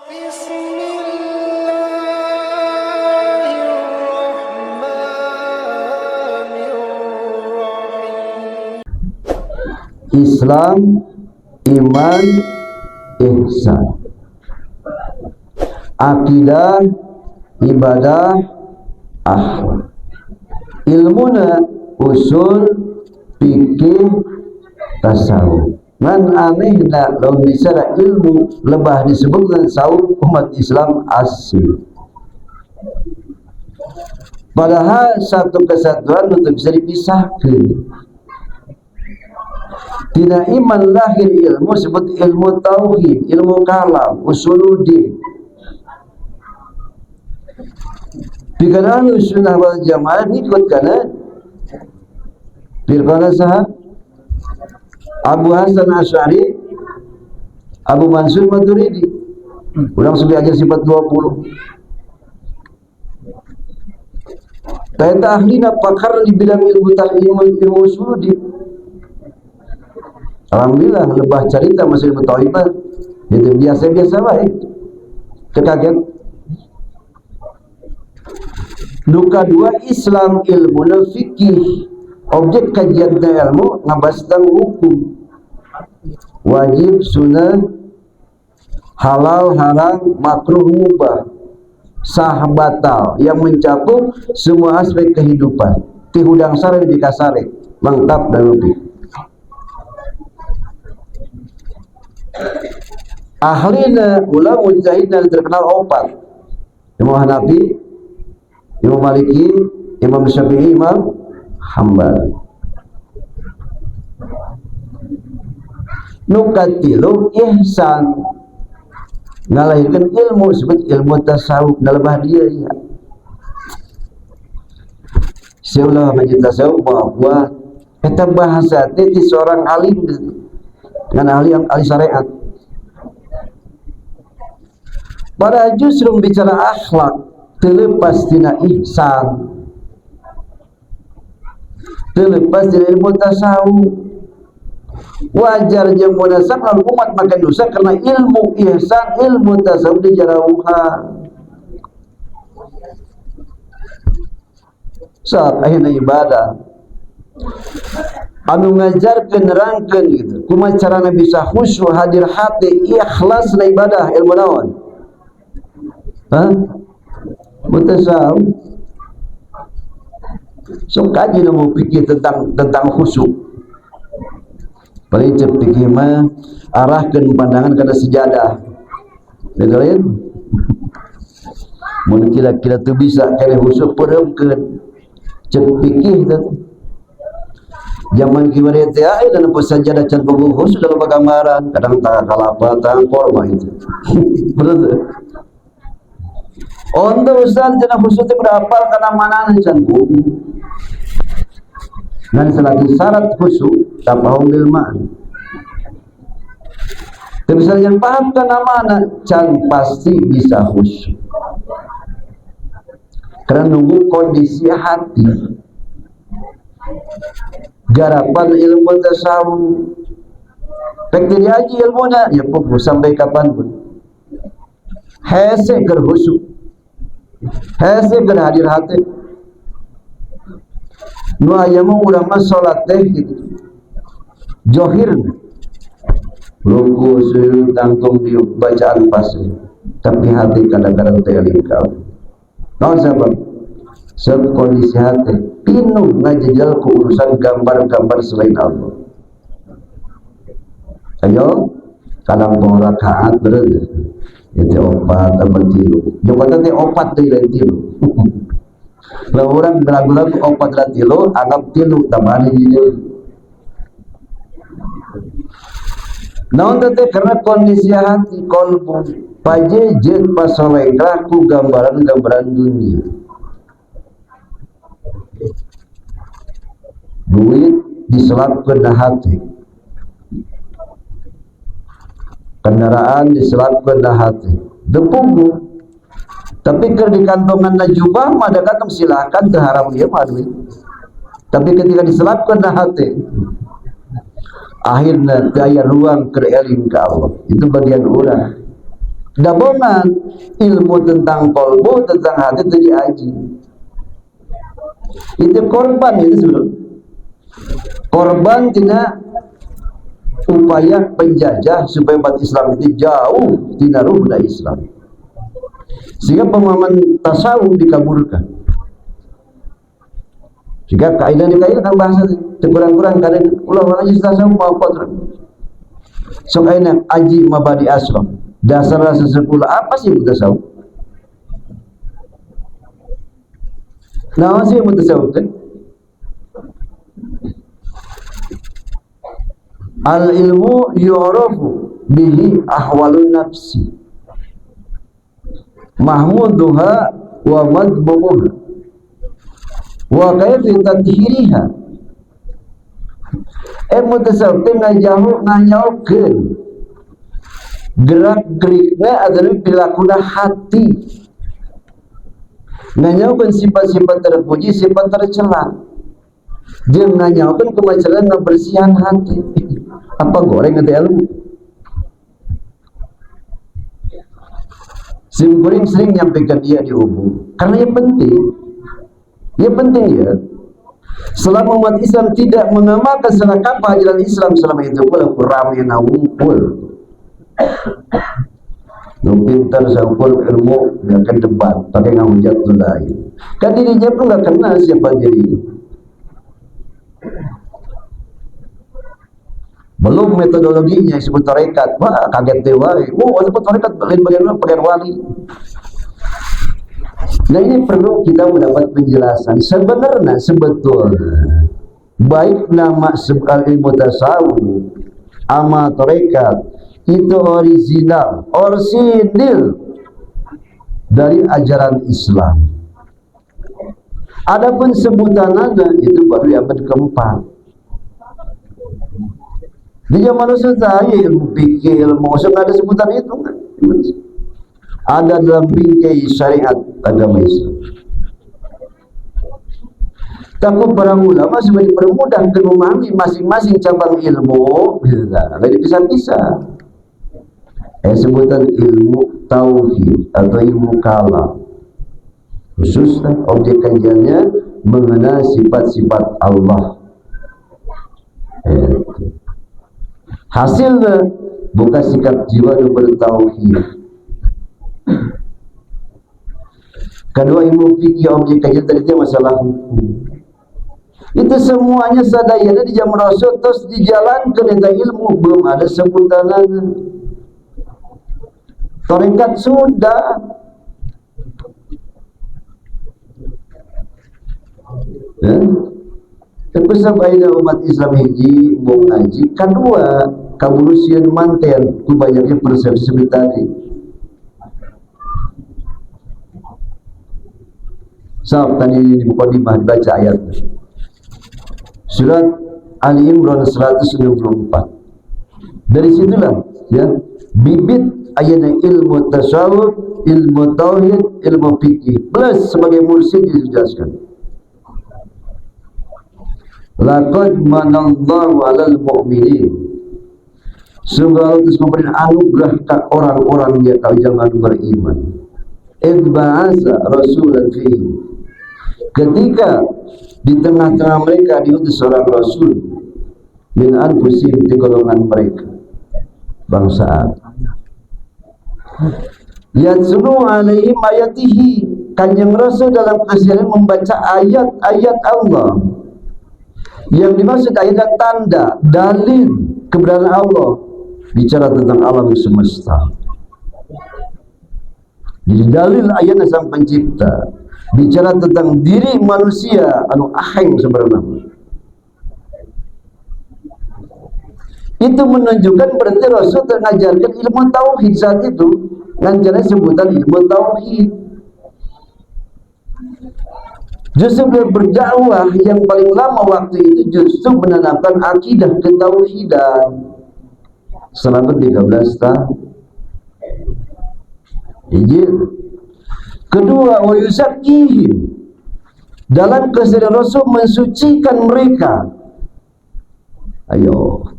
Islam, iman, ihsan, akidah, ibadah, akhlak. Ilmuna usul, fikih, tasawuf. Ngan anehna lawan bicara ilmu lebah disebutkan tasawuf umat Islam asli. Padahal satu kesatuan untuk bisa dipisahkan. Tidak iman lahir ilmu seperti ilmu tauhid, ilmu kalam, usuluddin. Pikiran sunnah wal jamaah ikut kana firqana sahab Abu Hasan Asy'ari, Abu Mansur Maturidi. Ulang sudah ajar sifat 20. Tayta ahlina pakar di bidang ilmu tahlil ilmu usuluddin. Alhamdulillah lebah cerita masih ilmu tauhid itu biasa-biasa baik. Kekaget. Duka dua Islam ilmu fikih. Objek kajian ilmu ngabas tentang hukum. Wajib, sunnah, halal, haram, makruh, mubah, sah, batal yang mencakup semua aspek kehidupan. Ti hudang sare di kasare, lengkap dan lebih. Ahlina ulama mujtahid dan terkenal opat. Imam Hanafi, Imam Maliki, Imam Syafi'i, Imam Hambali. Nukatilu ihsan ngalahirkan ilmu sebut ilmu tasawuf nalabah dia ya. Seulah majid tasawuf bahwa kita bahasa itu seorang alim dengan ahli syariat. Pada justru bicara akhlak terlepas tina ihsan, terlepas dari ilmu tasawuf. Wajar jeung munasab lalu umat makan dosa karena ilmu ihsan, ilmu tasawuf dijarauhan. Saat akhirnya ibadah anu ngajarkeun nerangkeun gitu kumaha carana bisa khusyuk hadir hati ikhlas na ibadah ilmu naon mutasawuf sok kaji nu pikir tentang khusyuk paling cep pikir mah arahkeun pandangan kana sejadah betul mun kira-kira teu bisa kana khusyuk pereumkeun cep pikir teh zaman kibaret ya dan sajadah can khusus dalam gambaran kadang tangan kalapa tangan korma itu betul onda ustaz cenah khusus teh berapal kana manana can bumi dan selagi syarat khusus tapahum bil ma'an tapi yang paham kana mana can pasti bisa khusus karena nunggu kondisi hati garapan ilmu tasawuf pek diaji ilmunya ya pun sampai kapan pun hese keur khusyuk hese keur hadir hati nu aya mah urang mah salat teh gitu johir ruku sujud tangtung di bacaan pasti tapi hati kadang-kadang teh lingkar naon sabab sebab kondisi hati pinuh ngajajal ke urusan gambar-gambar selain Allah. Ayo kadang rakaat berarti itu opat atau tilu jabatan teh opat teh lain tilu kalau orang ragu-ragu opat dan tilu anggap tilu tambahan hiji naon teh karena kondisi hati kolbu pajejet pasolengkah ku gambaran-gambaran dunia duit diselapkan ke hati kendaraan diselapkan ke hati depunggu tapi kalau di kantongan najubah mah ada kata silakan terharam dia mah duit tapi ketika diselapkan ke hati akhirnya daya ruang ke eling ke Allah itu bagian orang Dabongan ilmu tentang kolbu, tentang hati itu diaji. Itu korban itu sebelum korban tidak upaya penjajah supaya umat Islam itu jauh dinaruh dari Islam, sehingga pemahaman tasawuf dikaburkan. Jika kaidah dikaitkan bahasa kurang-kurang kadang ulah aja tasawuf mau kotor. So aina aji mabadi aslam. Dasar rasa sepuluh apa sih mutasawuf? Nah, sih mutasawuf kan? Al ilmu yu'rafu bihi ahwalun nafsi mahmuduha wa madmumuha wa kaifi tadhiriha. Mutasawuf teh ngajauhkeun gerak-geriknya adalah pilakuna hati, nganyaukan sifat-sifat terpuji, sifat tercela. Dia nganyaukan kemacelan ngebersihan hati. Apa goreng nanti ilmu? Sim goreng sering nyampaikan dia di umum, karena yang penting ya. Selama umat Islam tidak mengamalkan selakap ajaran Islam, selama itu pula ramai yang ngumpul. Lu pintar seukur ilmu nggak akan debat pakai ngahujat tuh lain, kan dirinya pun nggak kenal siapa diri. Belum metodologinya disebut tarekat, wah kaget dewa. Disebut tarekat lain bagian wali. Nah ini perlu kita mendapat penjelasan sebenarnya sebetulnya baik nama sebal ilmu tasawuf ama tarekat itu orisinil dari ajaran Islam. Adapun sebutannya itu baru abad keempat. Di zaman saya ilmu fikih, ilmu usul ada sebutan itu kan? Ada dalam bingkai syariat agama Islam. Takut para ulama sebagai permudah memahami masing-masing cabang ilmu, lagi pisah-pisah. Sebutan ilmu tauhid atau ilmu kalam, khususnya objek kajiannya mengenai sifat-sifat Allah. Hasilnya bukan sikap jiwa yang bertauhid. Kedua ilmu fikih objek kajian tadi itu masalah hukum. Itu semuanya sadayana di zaman Rasul terus dijalankan tentang ilmu, belum ada sebutannya. Tarekat sudah, ya. Tapi sampai umat Islam hiji mau ngaji, kedua kabulusian manten, itu banyaknya persepsi seperti tadi. Tadi di mukadimah baca ayat surat Ali Imran 164. Dari situlah ya bibit ayat ilmu tasawuf, ilmu tauhid, ilmu fikih plus sebagai mursyid dijelaskan. Laqad manallahu 'alal mu'minin. Sungguh Allah telah memberi anugerah ke orang-orang yang jangan beriman. Idh ba'asa rasulan fihi. Ketika di tengah-tengah mereka diutus seorang rasul min anfusihim, di golongan mereka bangsa yatslu alaihim ayatihi. Kanjeng Rasul dalam keseharian membaca ayat-ayat Allah. Yang dimaksud ayat tanda, dalil keberadaan Allah, bicara tentang alam semesta. Jadi dalil ayat sang pencipta, bicara tentang diri manusia anu aheng sebenarnya. Itu menunjukkan berarti Rasul mengajarkan ilmu tauhid saat itu, ngajarnya sebutan ilmu tauhid. Justru beliau berdakwah yang paling lama waktu itu justru menanamkan akidah ketauhidan selama 13 tahun. Ijil. Kedua, wa yuzakkihim, dalam kesadaran Rasul mensucikan mereka. Ayo,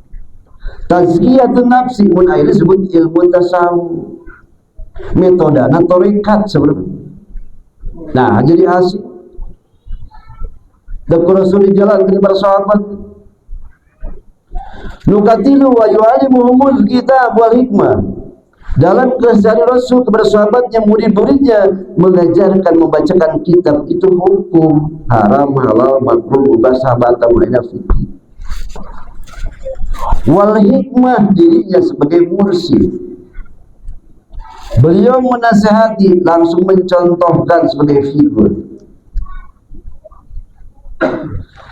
tazkiyatun nafsi, mun akhirnya disebut ilmu tasawuf. metodana tarekat sebenarnya. Nah, jadi asik. Dan Rasul dijalankan para sahabat. Nukatilu wa yu'alimuhumul kitab wal hikmah. Dalam keseharian Rasul kepada sahabatnya, murid-muridnya, mengajarkan, membacakan kitab itu hukum haram, halal, makruh, mubah, sahabat, mu'inah, fikih. Wal hikmah, dirinya sebagai mursyid. Beliau menasihati, langsung mencontohkan sebagai figur.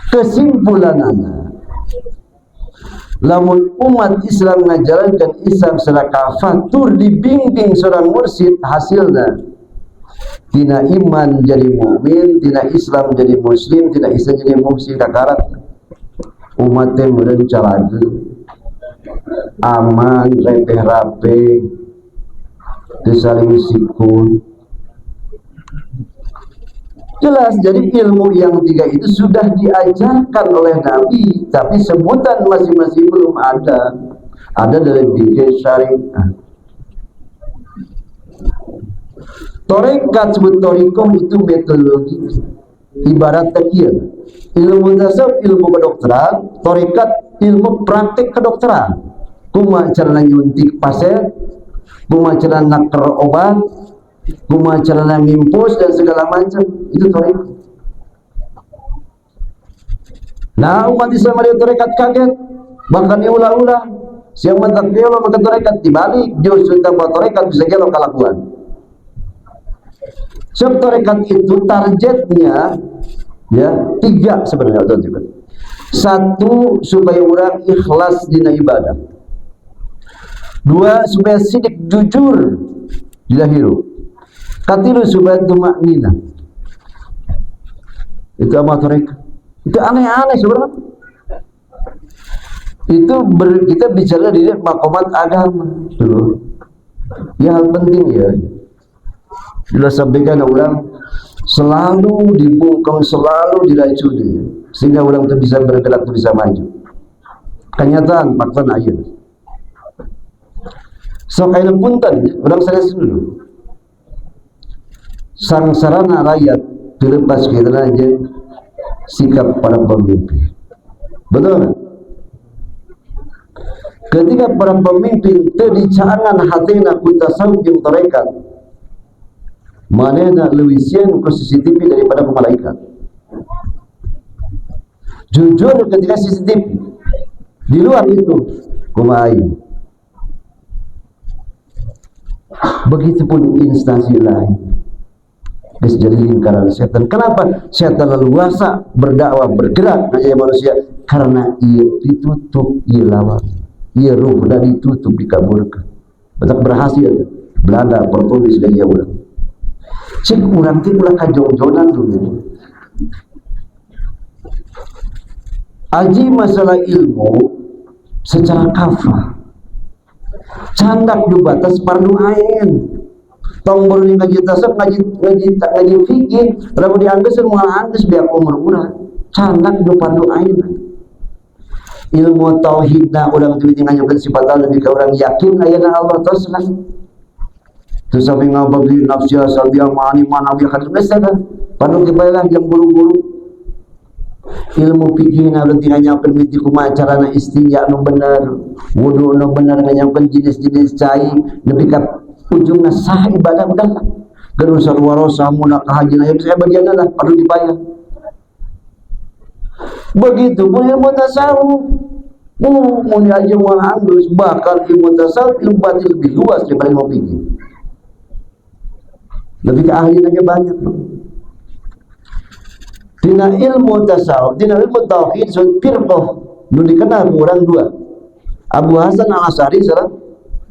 Kesimpulan anak, lamun umat Islam menjalankan Islam secara kafatur, dibimbing seorang mursyid, hasilnya tina iman jadi mukmin, tina Islam jadi muslim, tina Islam jadi muhsin kakarat. Umatnya merencanakan aman, rapeh-rapeh, disaling sikun. Jelas, jadi ilmu yang tiga itu sudah diajarkan oleh Nabi, tapi sebutan masing-masing belum ada. Ada dalam fikih syariah. Tarekat sebut tarikoh itu metodologi. Ibarat takir. Ilmu tasawuf ilmu kedokteran, tarekat ilmu praktik kedokteran. Kuma cara nyuntik pasir, kuma cara naker obat, kuma cara mimpus dan segala macam, itu tarekat. Nah, umat Islam ada tarekat kaget, bahkan diulah-ulah. Siang mentak gelo maka tarekat dibalik, justru tambah tarekat bisa gelo kalakuan. Sebab tarekat itu targetnya ya tiga sebenarnya, juga. Satu, supaya orang ikhlas dina ibadah. Dua, supaya sidik jujur di lahiru. Katilu supaya tumaknina. Itu amat tarekat. Itu aneh-aneh sebenarnya. Itu kita bicara di makomat agama dulu. Ya hal penting ya. Sudah sampaikan orang selalu dibungkam, selalu diracuni, sehingga orang itu bisa bergerak, itu bisa maju. Kenyataan fakta ayat. So kayak punten, orang saya dulu. Sang sarana rakyat dilepas kita aja sikap para pemimpin. Betul? Ketika para pemimpin terdicangan hatina kutasawuf jeung tarekat, manena leuwih sieun ku CCTV daripada ku malaikat. Jujur ketika CCTV. Di luar itu kumaha aing. Begitupun instansi lain. Bisa jadi lingkaran setan. Kenapa? Setan leluasa berdakwah, bergerak ngajak manusia karena ia ditutup, ia lawan, ia ruh dan ditutup, dikaburkan. Betul berhasil. Belanda, Portugis dan Jawa. Cik urang teh ulah kajong-jonan dulu. Aji masalah ilmu secara kafah. Candak di batas fardu ain. Tong baru ngaji tasawuf, ngaji fikih, lalu dianggeus moal anggeus biar umur urang. Candak di fardu ain. Ilmu tauhidna urang teu ngayokeun sifat Allah lebih ka urang yakin aya Allah tasna. Tu sampai ngabagi nafsu asal dia mani mana dia kan kan panu kibalah jam buru-buru ilmu fikih na urang nganyakeun miti kumaha carana istinja nu bener, wudu nu bener, nganyakeun jenis-jenis cai nepi ka ujungna sah ibadah udah lah. Geus sarwarosa mun ka haji aya saya bagianna lah perlu dibayar. Begitu pun ilmu tasawuf. Mun aja moal anggeus bakal ilmu tasawuf ilmu batin lebih luas daripada ilmu fikih. Lebih ke ahli lagi banyak. Dina ilmu tasawuf, dina ilmu tauhid, firqah nu dikenal orang dua. Abu Hasan Al-Asy'ari sareng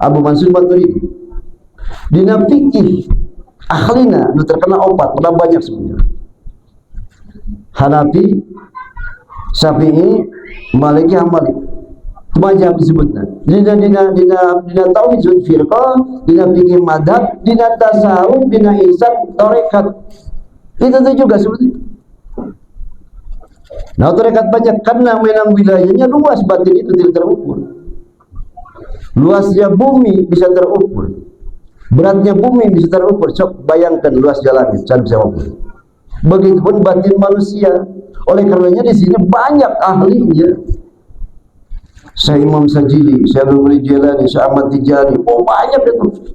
Abu Mansur Maturidi. Dina fikih ahlina nu terkenal opat, udah banyak sebenarnya. Hanafi, Syafi'i, Maliki, Hambali. Mazhab disebutnya. Dina tauhid firqah, dina fikih madhab, dina tasawuf, dina ihsan tarekat. Itu juga sebetulnya. Nah, tarekat banyak karena memang wilayahnya luas, batin itu tidak terukur. Luasnya bumi bisa terukur. Beratnya bumi bisa terukur. Sok bayangkan luas jalan can bisa ukur. Begitupun batin manusia. Oleh karenanya di sini banyak ahlinya. Saya Imam Sajili, saya Abdul Jalani, saya Ahmad Tijani, banyak itu.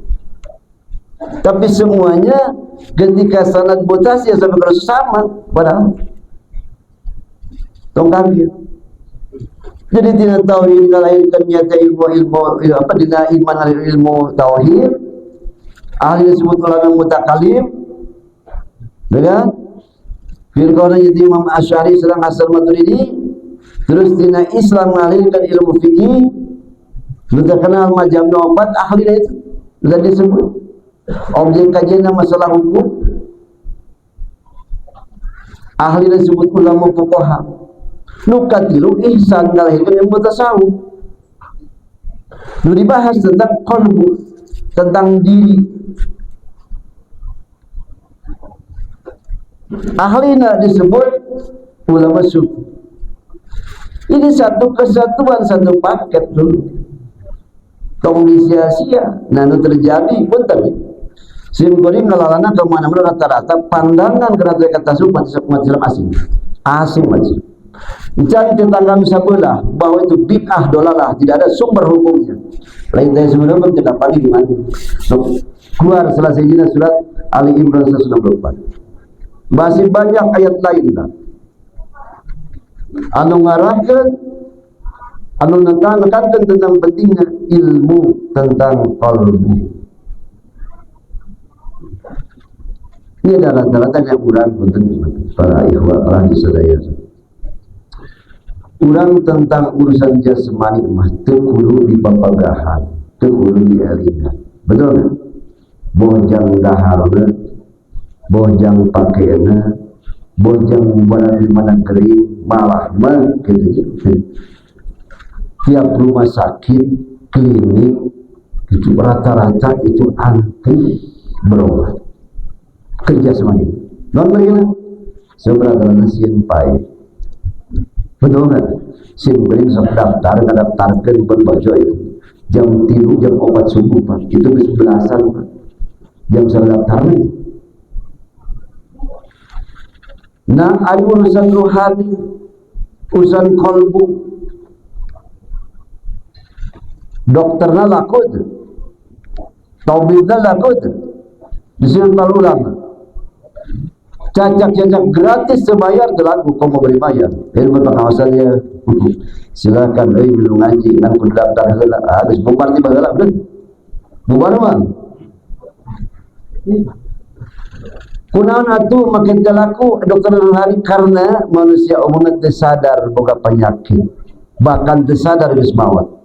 Tapi semuanya ketika sanad mutasi sampai kalau sama, padahal tongkangnya. Jadi tidak tauhid dilahirkan nyata ilmu apa dina iman ilmu tauhid. Ahli disebut ulama mutakalim, dengan firqah jadi Imam Asy'ari sedang asal Maturidi. Terus dina Islam mengalirkan ilmu fikih, sudah kenal majam nopat ahli itu sudah disebut objek kajian masalah hukum, ahli disebut ulama fuqaha. Nukatilu ihsan mengalirkan ilmu tasawuf. Nu dibahas tentang qalbu, tentang diri. Ahlina disebut ulama sufi. Ini satu kesatuan, satu paket dulu. Tong sia-sia. Nah, itu terjadi pun tadi. Simkuring ngalalana kemana-mana rata-rata pandangan kerana kata sumat macam asing. Asing macam. Mencari tetangga sebelah bahwa itu bid'ah dolalah, tidak ada sumber hukumnya. Lain dari sebelum pun tidak pagi di mana. So, keluar selesai jina surat Ali Imran 194. Masih banyak ayat lain lah. Anu ngarahkan, anu nekankan tentang pentingnya ilmu tentang qalbu. Ini adalah rata-rata yang kurang penting para ikhwah ahli sadaya. Kurang tentang urusan jasmani mah tekulu di papagahan, tekulu di elingan. Betul kan? Bojang daharna, bojang pakaianna, bojang barang di mana kering, malah gitu. Tiap rumah sakit, klinik itu rata-rata itu anti berobat. Kerja semuanya. Non bagaimana? Seberapa nasiin pai. Betul kan? Simpen daftar, ngadaftarkan berbaca itu. Jam 3 jam 4 subuh Pak. Itu bisa belasan Pak. Jam saya daftarnya. Nah, ada urusan rohani, urusan kolbu. Dokternya laku itu, tabibnya laku itu. Di sini terlalu lama. Cacak-cacak gratis sebayar terlaku, kau mau beri bayar. Ilmu pengawasan dia. Silakan, belum ngaji, kan ku daftar habis bubar tiba galak belum. Bubar mah. Kunaon atuh makin laku dokter rohani karena manusia umumnya tersadar boga penyakit, bahkan tersadar geus maut.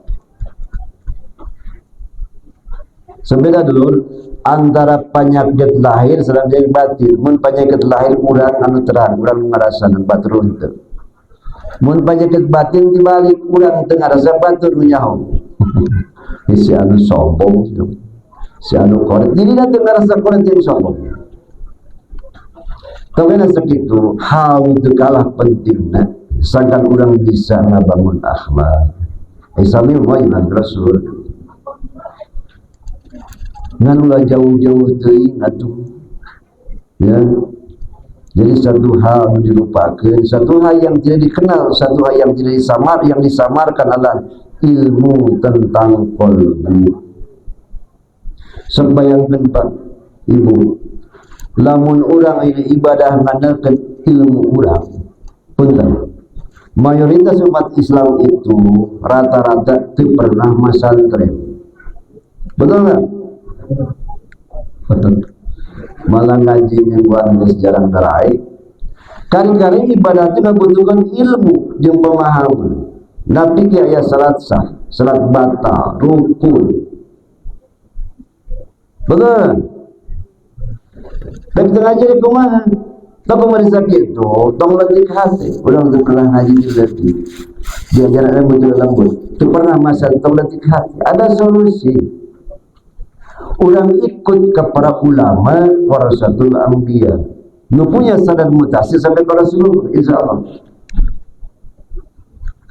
Sebeda dulu antara penyakit lahir sareng penyakit batin. Mun penyakit lahir urang anu terang, urang ngarasakeun batur henteu. Mun penyakit batin dibalik urang teu ngarasa batur nu nyaho. Si anu sombong, si anu korek. Jadi teu ngarasa korek jeung sombong. Tapi segitu hal itu kalah pentingnya sangkan orang bisa ngabangun akhlak. Isami wajib Rasul. Ngan ulah jauh-jauh teuing atuh. Ya. Jadi satu hal dilupakan, satu hal yang tidak dikenal, satu hal yang tidak yang disamarkan adalah ilmu tentang qalbu. Sembayangkeun Pak, Ibu. Lamun orang ini ibadah ngandalkeun ilmu orang, punten. Mayoritas umat Islam itu rata-rata tidak pernah masantren. Betul nggak? Betul. Malah ngaji mingguan geus jarang teraik. Kari-kari ibadah itu membutuhkan ilmu jeung pemahaman. Nabi ki aya salat sah, salat batal, rukun. Betul. Dan kita ngaji di kumaha. Tak pemerintah gitu, tong letih hati. Ulang tu pernah ngaji di letih. Dia jaraknya muncul lembut. Tu pernah masa tong letih hati. Ada solusi. Ulang ikut kepada ulama warasatul anbiya. Nu punya sadar mutasi sampai ke Rasulullah, insyaallah.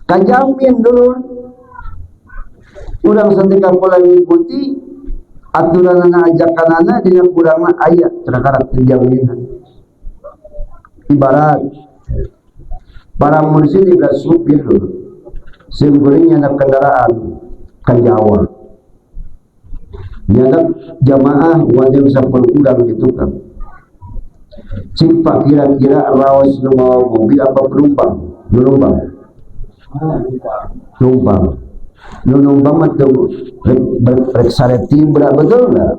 Kajamin dulu. Ulang setika pola mengikuti aturan ajakanana dina kurangna aya kana karakter jaminan. Ibarat para mursyid juga supir seumpamanya nyana kendaraan ka Jawa, nyana jamaah wajib sampun kurang gitu kan. Cik Pak kira-kira rawas nu mawa mobil apa penumpang? Numpang. Numpang mah tuh rek sareti berat betul nggak?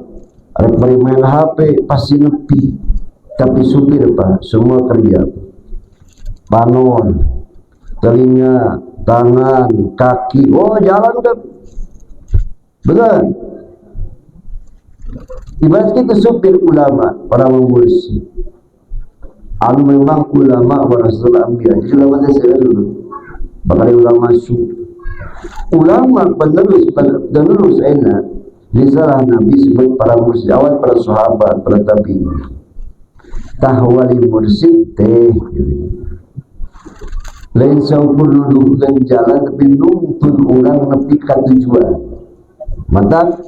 Rek bari main HP pasti nepi. Tapi supir Pak semua kerja. Panon, telinga, tangan, kaki, oh jalan kan? Betul. Ibarat kita supir ulama, para mursyid. Memang ulama warasul anbiya. Jadi ulama itu saya dulu. Bakal ulama ulama penerus enak. Risalah Nabi sebut para mursyid awal, para sahabat, para tabi'in. Tahwali mursyid teh. Lain saukur nuduhkan jalan tapi nuntun orang nepi ka tujuan. Mata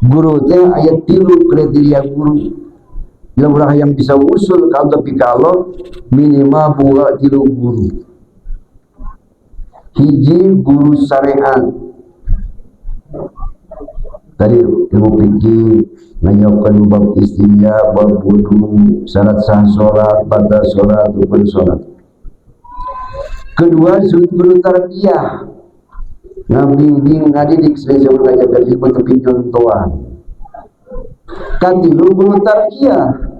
guru teh ayat 3 kriteria guru. Bila orang yang bisa usul kalau tapi kalau minimal boga 3 guru. Hiji guru syariat. Tadi ilmu fikih menyiapkan bab istinja, bab wudu, syarat sah salat, batal salat, rukun salat. Kedua guru tarbiyah. Ngabimbing ngadidik selesai mengajarkan ilmu tapi contohan. Katilu guru tarbiyah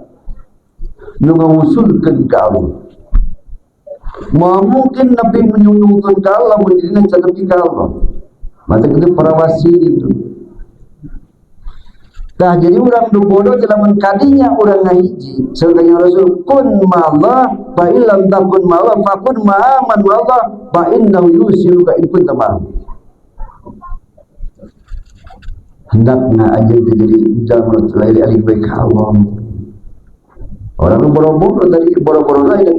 nu ngausulkeun ka Allah. Mau mungkin Nabi menyunuhkan ka Allah menjadikan cadepi ka Allah. Maka itu para wasi itu. Nah jadi orang nu bodoh dalam kadinya orang ngahiji. Sebenarnya Rasul kun ma'allah fa illam takun ma'allah fakun ma'aman ma'allah fa innahu yusiluka in kunta ma'am. Hendaknya aja jadi jangan terlalu alih baik Allah. Orang boro-boro tadi boro-boro lain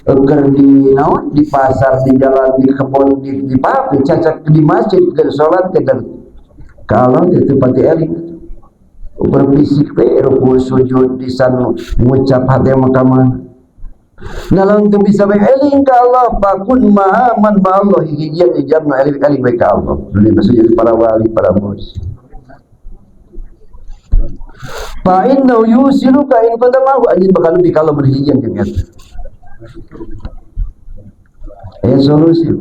ker di naon di pasar, di jalan, di kebun, di pabrik, cacat di masjid, ke sholat, ke kalau itu pati eling berfisik rukun sujud di sana mengucap hati makaman. Nah lalu itu bisa eling ke Allah pakun ma'aman ma'allah hijian ijabna eling baik Allah. Ini maksudnya para wali, para mursyid. Fa'innahu yusiluka in kunta ma'ahu anjing bakal lebih kalau berhijian ternyata. Solusi.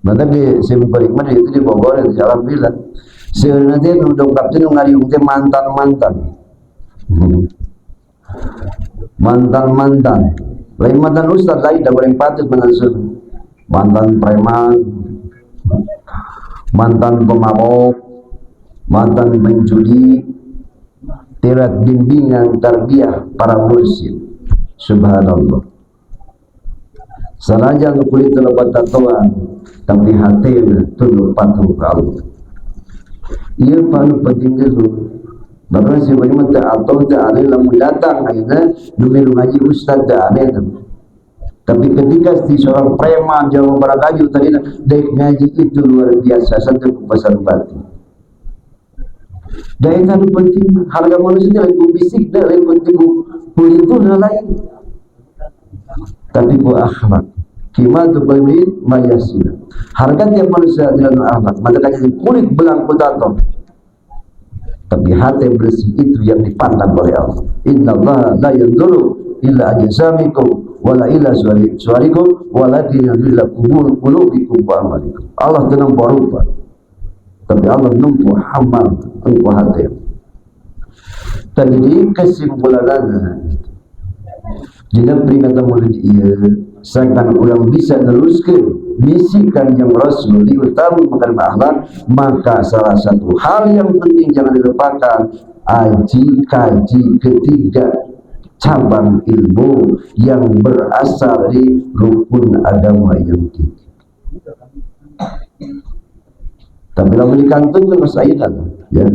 Maka di simpel mana itu di Bogor di Jalan Bilang. Sebenarnya udah kapten ngariung teh mantan. Mantan. Lain mantan ustaz lain dah goreng patut menasuk. Mantan preman, mantan pemabok, mantan penjudi, tirat bimbingan tarbiyah para mursyid. Subhanallah. Sanajan kulit lebat tatuan, tapi hatinya tunduk patuh ke Allah. Ia paling penting itu. Bahkan sebenarnya tak atau tak ada yang datang akhirnya dulu ngaji ustaz tak ada itu. Tapi ketika si seorang preman jauh barakaju tadi dek ngaji itu luar biasa satu pasal batin. Dan itu penting harga manusia lain fisik dan lain penting kulit itu lain. Tapi ku akhlak kimatu balmin mayasina. Harga tiap manusia dengan akhlak. Maka kulit belang potato. Tapi hati bersih itu yang dipandang oleh Allah. Inna Allah la yanduru illa ajsamikum wala illa suarikum walakin yanduru qulubikum wa amalikum. Allah tenang berupa. Tapi Allah nampu amal nampu hati. Jadi kesimpulannya jika peringatan murid ia seakan orang bisa teruskan misikan yang Rasul diutamakan akhlak, maka salah satu hal yang penting jangan dilupakan kaji ketiga cabang ilmu yang berasal dari rukun agama yang tinggi. Tapi kalau dikantongkan masalah ya.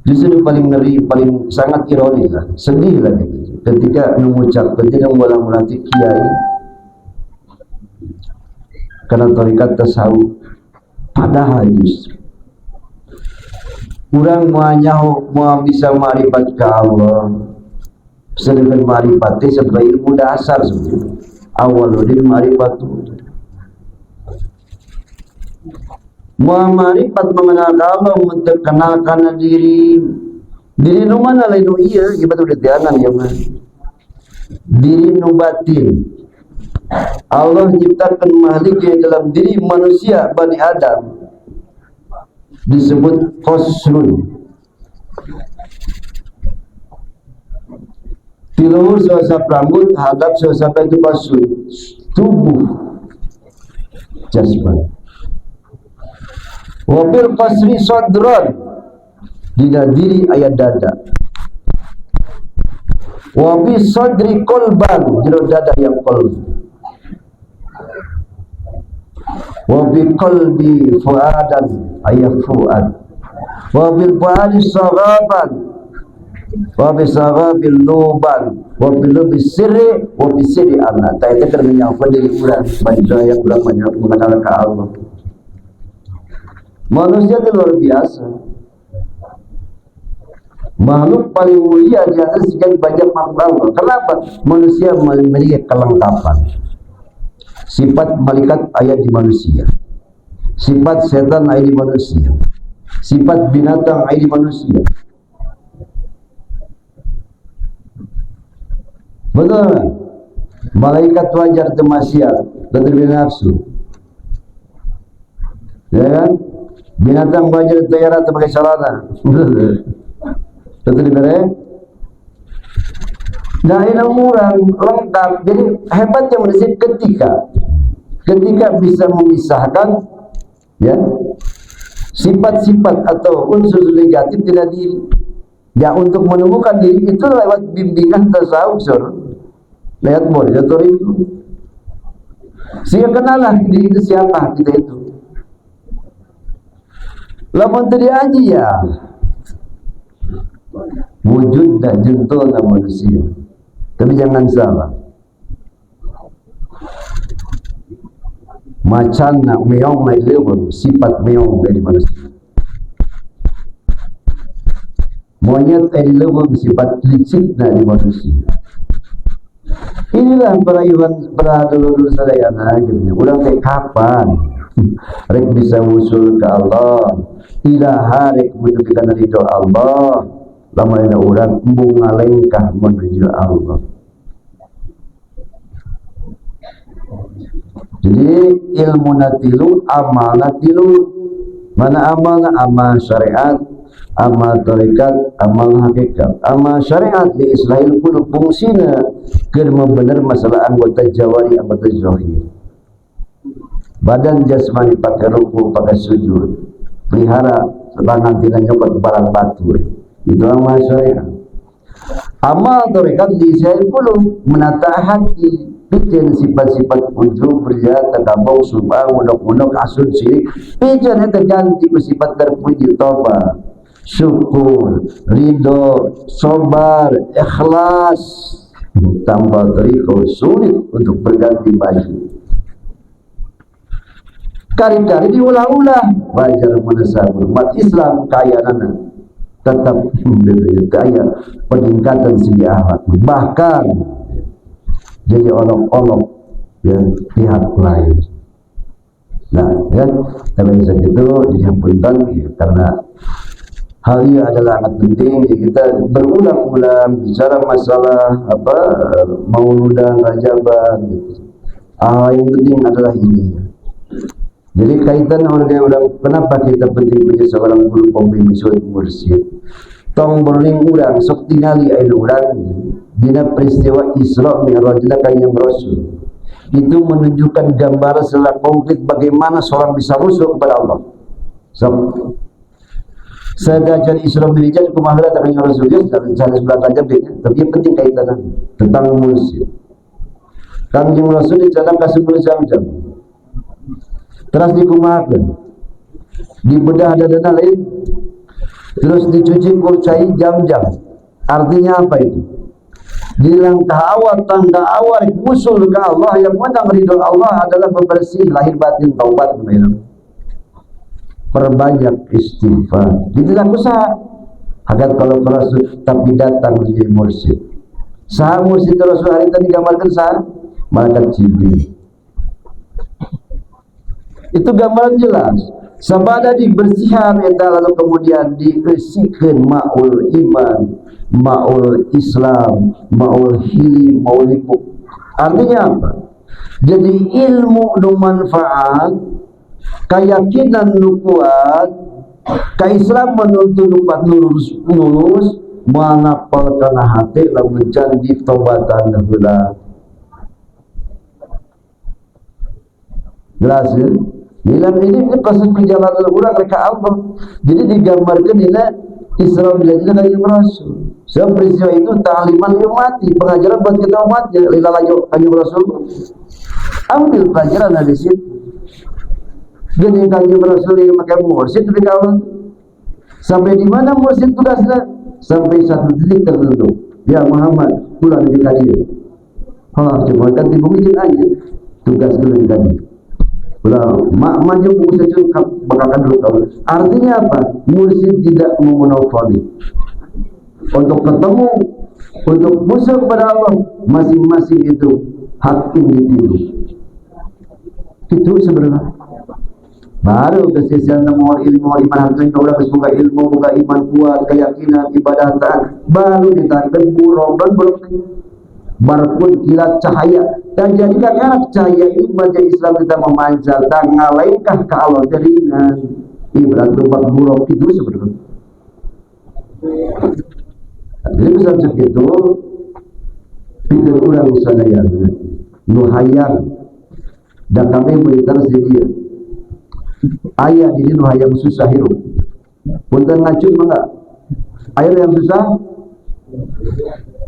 Justru paling ngeri, paling sangat ironis lah, sedih lah gitu. Ketika mengucap, ketika melatih kiai karena tarikat tasawuf, padahal justru Urang moanyaho moal bisa marifat ka Allah. Sedangkan marifat teh sebagai ilmu dasar sebenarnya. Awaludin marifat moal marifat mengenal Allah untuk kenalkan diri nu mana lain nu iya ibadah udah tiangan ya mah. Diri nu batin. Allah ciptakan makhluk yang dalam diri manusia Bani Adam disebut khosrun. Tiluhur sosap rambut, hadap sosap itu khosrun, tubuh jasmani. Wabil qasri sadron, di diri ayat dada. Wabil sadri kolban, jero dada yang kolb. Wabil kolbi fuadan, ayat fuad. Wabil fuadi sagaban, wabil sagabil luban, wabil lubi sirri, wabil sirri anak. Tak itu termenyangkut dari kurang, banyak yang kurang banyak mengenal ke Allah. Manusia itu luar biasa. Makhluk paling mulia di atas sekian banyak makhluk Allah. Kenapa? Manusia memiliki kelengkapan. Sifat malaikat ayat di manusia. Sifat setan ayat di manusia. Sifat binatang ayat di manusia. Betul kan? Malaikat wajar maksiat dan bernafsu. Ya kan? Binatang wajar tayara pakai celana. Betul dibere. Nah ilmu orang lengkap. Jadi hebatnya manusia ketika bisa memisahkan ya sifat-sifat atau unsur negatif tidak diri. Ya untuk menemukan diri itu lewat bimbingan tasawuf, lewat moderator itu. Sehingga kenalah diri itu siapa kita itu. Lamun tadi aja ya wujud dan jentul manusia. Tapi jangan salah. Macan nak meong naik lewat sifat meong dari manusia. Monyet dari lewat sifat licik dari manusia. Inilah para dulu sadayana akhirnya. Ulang teh kapan rek bisa usul ke Allah, ilaha rek menunjukkan ridho Allah. Lama ada orang embung ngalengkah menuju Allah. Jadi ilmu natilu, amal natilu. Mana amal? Amal syariat, amal tarikat, amal hakikat. Amal syariat di islahil qulub fungsina keur membener masalah anggota jawari, anggota zahir. Badan jasmani pakai ruku, pakai sujud, pelihara tangan tidak nyopot barang batu. Itu amal syariat. Amal tarekat di saya puluh menata hati, pijen sifat-sifat ujub, berjaya, takabau, subah, munok-munok, asud, syirik. Pijen itu ganti ke sifat terpuji, toba, syukur, ridho, sobar, ikhlas. Tambah teriko sulit untuk berganti baju. Kali-kali diulang-ulang. Wajar menasabur. Umat Islam kaya nana. Tetap kaya peningkatan segi akhlak, bahkan jadi olok-olok ya pihak lain. Nah, ya kalau segitu disampaikan ya, karena hal ini adalah sangat penting. Ya, kita berulang-ulang bicara masalah mauludan, rajaban. Gitu. Yang penting adalah ini. Ya. Jadi kaitan orang kenapa kita penting punya seorang guru pembimbing mursyid. Tong berling urang sok tingali air urang dina peristiwa Isra Mi'raj Kanjeng Rasul. Itu menunjukkan gambaran secara konkret bagaimana seorang bisa rusuk kepada Allah. Sedajan Isra Mi'raj kumaha Kanjeng Rasul dan cara sebelah kajab tapi yang penting kaitan tentang mursyid. Kanjeng Rasul dicatat ka 10 jam. Terus dikumahakan, dibedah dada lain, terus dicuci kurcai jam-jam. Artinya apa itu? Di langkah awal, tangga awal usul ke Allah yang menang ridho Allah adalah membersih lahir batin taubat. perbanyak istighfar. Tidak usaha. Agar kalau Rasul tapi datang menjadi mursyid. Sah mursyid Rasul hari tadi gambarkan sah malaikat Jibril. Itu gambaran jelas. Sabada dibersihan eta lalu kemudian dibersihkan maul iman, maul Islam, maul hilim, maul lipuk. Artinya apa? Jadi ilmu nu manfaat, keyakinan nu kuat, Islam menuntut lupa lurus manapal kana hati lamun janji taubatan heula. Jelas ya? Dalam ini proses perjalanan orang mereka Allah. Jadi digambarkan ini Isra Mi'raj Kanjeng Rasul. Sebab peristiwa itu ta'liman umati, pengajaran buat kita umatnya. Lillahi Kanjeng Rasul. Ambil pelajaran dari situ. Jadi Kanjeng Rasul yang pakai mursyid dari kawan. Sampai di mana mursyid tugasnya? Sampai satu titik tertentu. Ya Muhammad, pulang di kadir. Allah cuma kan dibumi aja. Tugas kita di kadir. Maju buku saja bakakan dulu tahu. Artinya apa? Mursyid tidak memonopoli. Untuk ketemu, untuk musuh kepada Allah, masing-masing itu hak individu. Itu sebenarnya. Baru kesesian mau ilmu iman hati kau dah semoga ilmu, semoga iman kuat, keyakinan, ibadah taat. Baru ditahan buroban belum. Barpun kilat cahaya dan jadikan anak cahaya ini baca Islam kita memancar tak ngalaikah ke Allah jaringan ibarat lubang buruk itu sebenarnya. Jadi besar segitu pikir ulang sadaya nuhayang dan kami beritahu dia ayah ini nuhayang susah hirup punten ngacun enggak ayah yang susah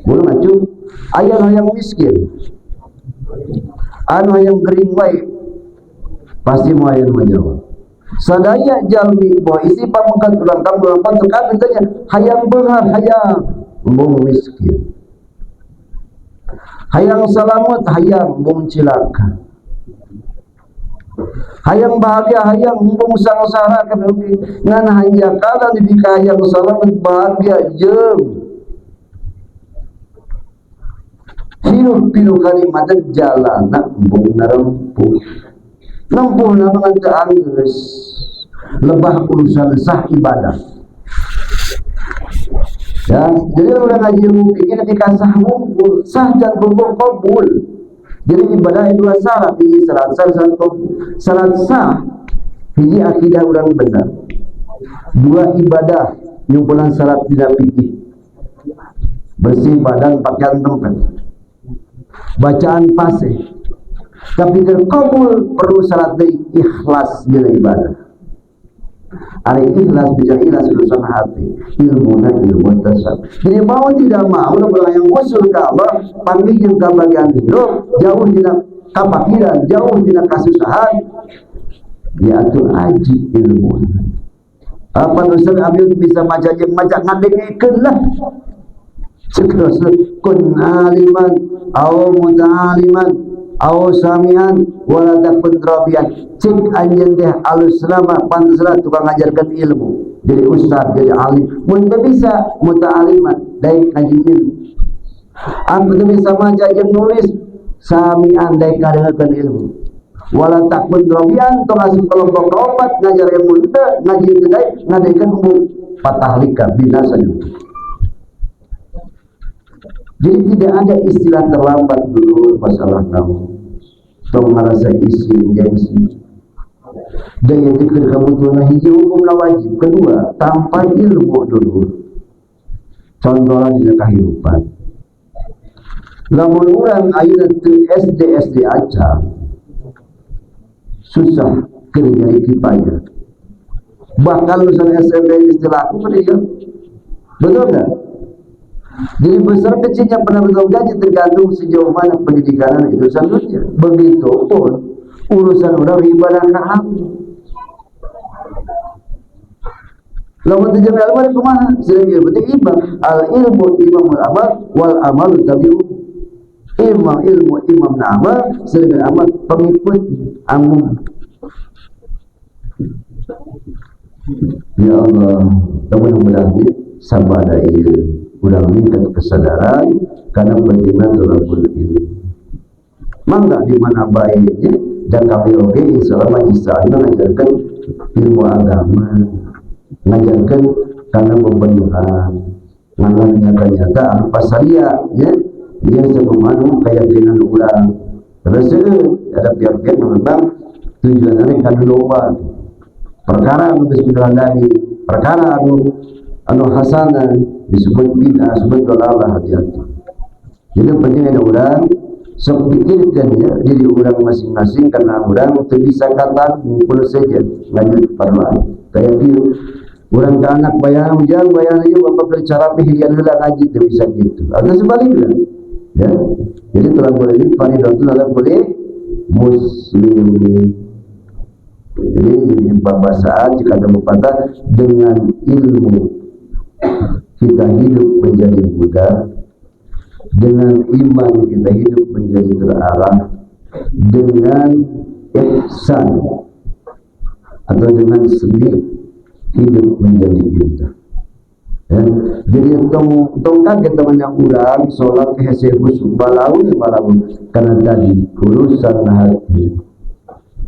boleh ngacun ayah yang miskin anu yang kering wae pasti mau ayah menjawab sadaya jalmi bahwa isi pamungkas ulang tekan tanya hayang beunghar hayang embung miskin hayang salamet hayang embung cilaka hayang bahagia hayang embung sangsara kan ngan hayang kala dibika hayang salamet bahagia jeung hirup pilu kalimatan jalan nak embung narempuh nempuh namangan keangges lebah urusan sah ibadah ya. Jadi orang ngaji ilmu fikih ketika sah ngumpul sah dan kumpul kabul. Jadi ibadah dua syarat, ini syarat sah dan kabul. Syarat sah ini akidah orang benar, dua ibadah nyumpulan syarat tidak fikih bersih badan pakaian tempat bacaan fasih. Tapi kabul perlu syarat ikhlas bila ibadah. Ada ikhlas bisa ikhlas urusan hati, ilmu tasawuf. Jadi mau tidak mau orang yang usul ke Allah, panggil ke bagian hidup, jauh tidak kepakiran, jauh tidak kasusahan, diatur aji ilmu. Apa usul ambil bisa macam ngadengikeun lah. Sekeras kun aliman au muta'aliman au samian wala takun rabian. Cik anjeun teh alus lama pantasna tukang ngajarkan ilmu. Jadi ustaz, jadi alim. Mun teu bisa muta'aliman, daek ngaji ilmu. Anu teu bisa maca jeung nulis, samian daek ngadengekeun ilmu. Wala takun rabian tong asup kelompok opat ngajar ilmu teu ngaji teu daek ngadekeun umum patahlika binasa juga. Jadi tidak ada istilah terlambat dulu masalah kamu. Tong merasa isi gengsi. Daya dikir kebutuhan hiji hukum wajib. Kedua, tanpa ilmu dulu. Contohnya di kehidupan. Lamun orang ayeuna teu SD aja. Susah kerja kipaya. Bahkan lulusan SMP istilah aku dia. Betul enggak? Jadi besar kecilnya penanggung gaji tergantung sejauh mana pendidikan itu selanjutnya. Begitupun urusan orang ibadah kamu. Lawan terjemah ilmu kemana? Sehingga berarti ibadah al ilmu imamul amal wal amal tabiu. Ilmu imam amal, sehingga amal pengikut amum. Ya Allah, mudah-mudahan sabada ieu urang ningkat kesadaran karena pentingna thalabul ilmi. Mangga di mana baiknya dan kami oke insyaallah ngajarkan ilmu agama, ngajarkan karena pembenahan, nyata-nyata anu pasaria ya, dia sebagaimana keyakinan urang. Terus ada pihak-pihak yang memang tujuannya kan loba perkara anu geus dari perkara anu hasanah disebut bid'ah, disebut dalalah, hati-hati. Jadi penting ada orang sok pikirkan ya diri orang masing-masing karena orang tidak bisa kata ngumpul saja lanjut parlan kayak gitu orang ke anak bayang aja bapak bercara pihilian heula ngaji tidak bisa gitu atau sebaliknya ya. Jadi telah boleh ini faridatun adalah boleh muslimin. Jadi bahasaan jika ada pepatah dengan ilmu kita hidup menjadi mudah, dengan iman kita hidup menjadi terarah, dengan ihsan atau dengan seni hidup menjadi indah ya. Jadi tong kaget temannya urang sholat hese khusyuk balaun karena tadi urusan hati,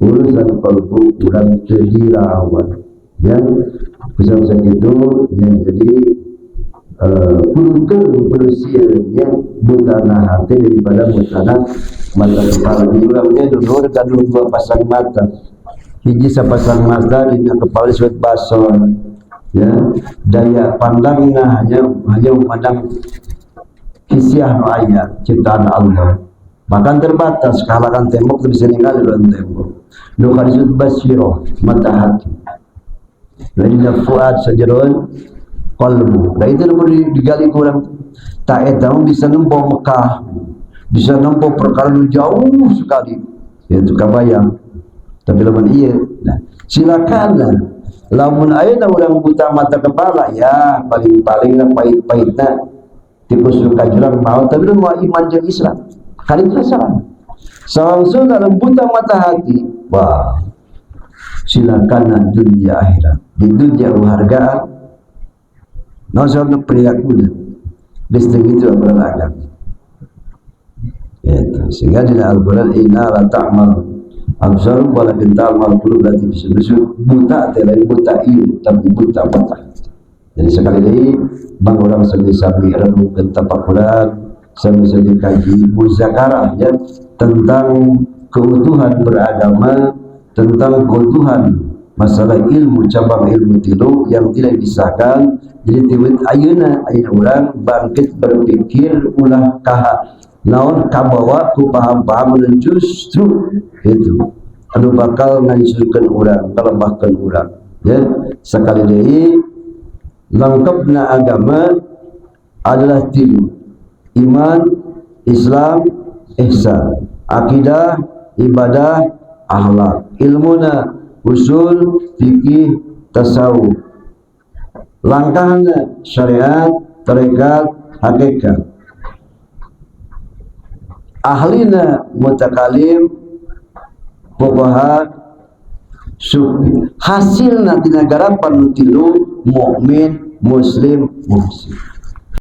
urusan kalbu urang terdirawan ya. Pesan itu yang jadi berusianya butana hati daripada butana mata kepala. Di urangnya dulu dan dua pasang mata, hiji sapasang mata di kepala disebut basor ya. Daya pandangnya hanya memandang kisiah ayat ciptaan Allah, bahkan terbatas kalahkan tembok bisa ninggal dalam tembok. Luka disebut basiroh mata hati. Lainnya fuad sajarun kalbu. Nah itu boleh digali kurang. Tak etang bisa nempuh Mekah, bisa nempuh perkara jauh sekali. Itu kabayang. Tapi lamun iya, nah, silakanlah. Lamun aya orang buta mata kepala ya paling-paling lah pahit-pahitna tikus suka jurang mau tapi lu mau iman jeung Islam. Kali itu salah. Langsung dalam buta mata hati, wah silakan dunia akhirat. Di dunia hargaan nasabna perilaku listrik itu beragam itu sehingga di Al-Quran inna la ta'mal absar walakin ta'mal qulub lati fi sudur buta lain buta ini tapi buta mata. Jadi sekali lagi bang orang sabi-sabi renungkeun tafakuran sabi-sabi kaji muzakarah ya tentang keutuhan beragama, tentang keutuhan masalah ilmu cabang ilmu tilu yang tidak disahkan. Jadi tiwit ayeuna orang bangkit berpikir ulah kaha naon kabawa ku paham-paham dan justru itu anu bakal ngancurkeun urang kalebahkeun urang ya. Sekali deui lengkapna agama adalah tilu: iman, Islam, ihsan, akidah, ibadah, akhlak. Ilmuna usul, fikih, tasawuf. Langkahnya syariat, tarekat, hakikat. Ahlina mutakalim, fuqaha, sufi. Hasilna tina garapan tilu mukmin, muslim, muhsin.